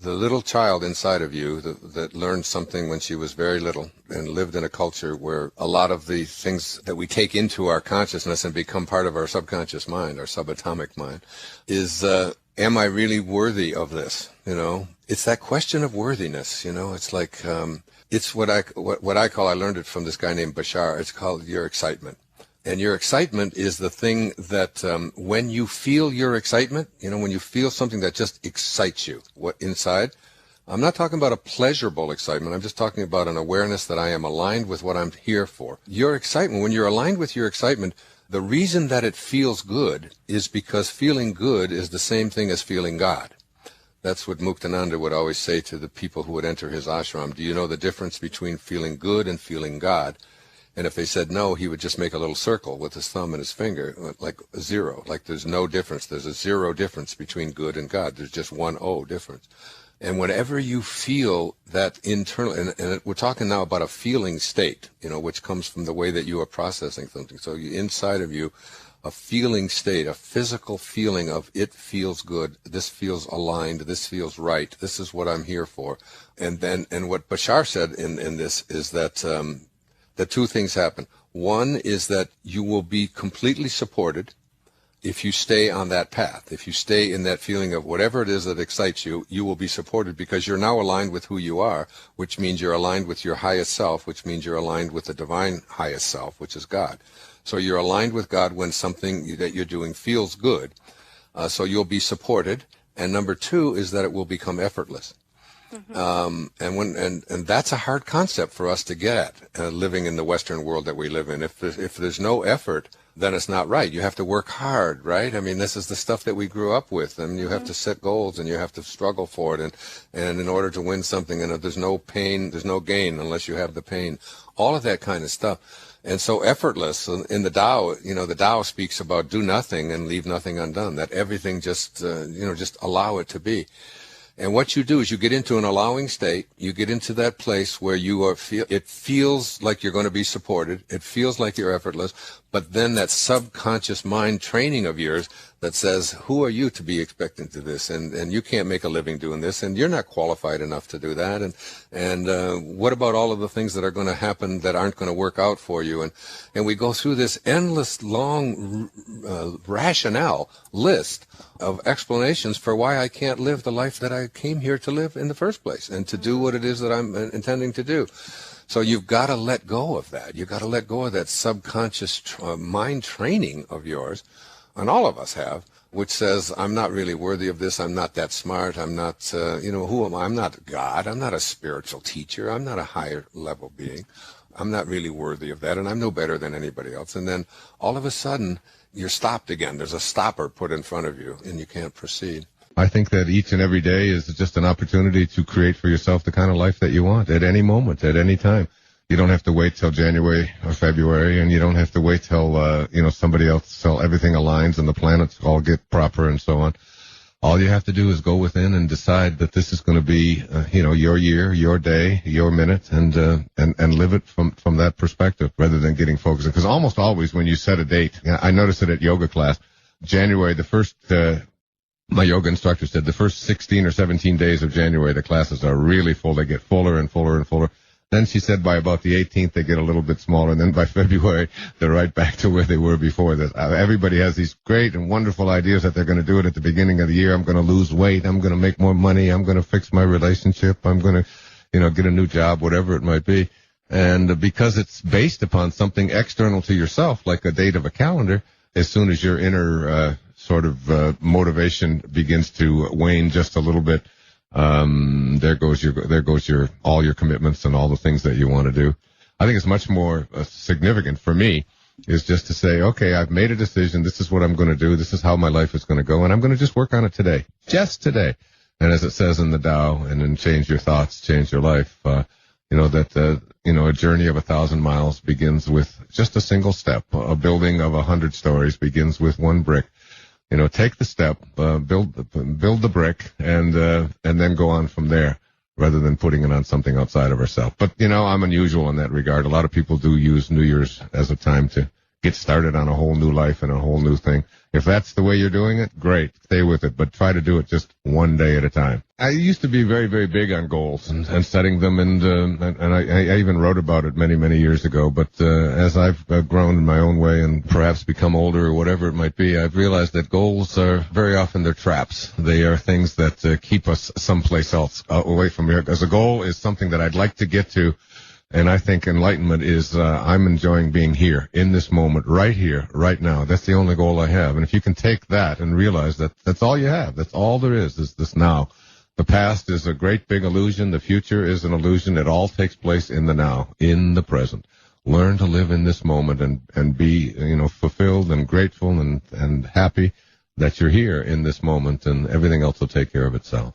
the little child inside of you that learned something when she was very little and lived in a culture where a lot of the things that we take into our consciousness and become part of our subconscious mind, our subatomic mind, is, am I really worthy of this? It's that question of worthiness. It's like, it's what I call, I learned it from this guy named Bashar. It's called your excitement. And your excitement is the thing that when you feel your excitement, when you feel something that just excites you, what inside, I'm not talking about a pleasurable excitement. I'm just talking about an awareness that I am aligned with what I'm here for. Your excitement, when you're aligned with your excitement, the reason that it feels good is because feeling good is the same thing as feeling God. That's what Muktananda would always say to the people who would enter his ashram. Do you know the difference between feeling good and feeling God? And if they said no, he would just make a little circle with his thumb and his finger, like a zero, like there's no difference. There's a zero difference between good and God. There's just one O difference. And whenever you feel that internal, and we're talking now about a feeling state, which comes from the way that you are processing something. So inside of you, a feeling state, a physical feeling of it feels good, this feels aligned, this feels right, this is what I'm here for. And what Bashar said in this is that the two things happen. One is that you will be completely supported if you stay on that path. If you stay in that feeling of whatever it is that excites you, you will be supported because you're now aligned with who you are, which means you're aligned with your highest self, which means you're aligned with the divine highest self, which is God. So you're aligned with God when something that you're doing feels good. So you'll be supported. And number two is that it will become effortless. Mm-hmm. And that's a hard concept for us to get at, living in the Western world that we live in. If there's no effort, then it's not right. You have to work hard, right? I mean, this is the stuff that we grew up with, and you have to set goals, and you have to struggle for it, and in order to win something, and if there's no pain, there's no gain unless you have the pain. All of that kind of stuff. And so effortless, in the Tao, the Tao speaks about do nothing and leave nothing undone, that everything just allow it to be. And what you do is you get into an allowing state. You get into that place where it feels like you're going to be supported. It feels like you're effortless. But then that subconscious mind training of yours that says, who are you to be expecting to this? And you can't make a living doing this. And you're not qualified enough to do that. And what about all of the things that are going to happen that aren't going to work out for you? And we go through this endless, long rationale list of explanations for why I can't live the life that I came here to live in the first place and to do what it is that I'm intending to do. So you've got to let go of that. You've got to let go of that subconscious mind training of yours, and all of us have, which says, I'm not really worthy of this. I'm not that smart. I'm not, who am I? I'm not God. I'm not a spiritual teacher. I'm not a higher level being. I'm not really worthy of that, and I'm no better than anybody else. And then all of a sudden, you're stopped again. There's a stopper put in front of you, and you can't proceed. I think that each and every day is just an opportunity to create for yourself the kind of life that you want at any moment, at any time. You don't have to wait till January or February, and you don't have to wait till, somebody else, till everything aligns and the planets all get proper and so on. All you have to do is go within and decide that this is going to be, your year, your day, your minute, and live it from that perspective rather than getting focused. Because almost always when you set a date, I noticed it at yoga class, January, my yoga instructor said the first 16 or 17 days of January, the classes are really full. They get fuller and fuller and fuller. Then she said by about the 18th, they get a little bit smaller. And then by February, they're right back to where they were before. Everybody has these great and wonderful ideas that they're going to do it at the beginning of the year. I'm going to lose weight. I'm going to make more money. I'm going to fix my relationship. I'm going to, get a new job, whatever it might be. And because it's based upon something external to yourself, like a date of a calendar, as soon as your inner motivation begins to wane just a little bit, there goes your all your commitments and all the things that you want to do. I think it's much more significant for me is just to say, okay, I've made a decision. This is what I'm going to do. This is how my life is going to go, and I'm going to just work on it today, just today. And as it says in the Tao, and then change your thoughts, change your life. A journey of 1,000 miles begins with just a single step. A building of 100 stories begins with one brick. Take the step, build the brick, and then go on from there, rather than putting it on something outside of ourselves. But I'm unusual in that regard. A lot of people do use New Year's as a time to get started on a whole new life and a whole new thing. If that's the way you're doing it, great. Stay with it, but try to do it just one day at a time. I used to be very, very big on goals and setting them, and I even wrote about it many, many years ago. But as I've grown in my own way and perhaps become older or whatever it might be, I've realized that goals are very often they're traps. They are things that keep us someplace else away from here. Because a goal is something that I'd like to get to. And I think enlightenment is I'm enjoying being here, in this moment, right here, right now. That's the only goal I have. And if you can take that and realize that that's all you have, that's all there is this now. The past is a great big illusion. The future is an illusion. It all takes place in the now, in the present. Learn to live in this moment and be, fulfilled and grateful and happy that you're here in this moment, and everything else will take care of itself.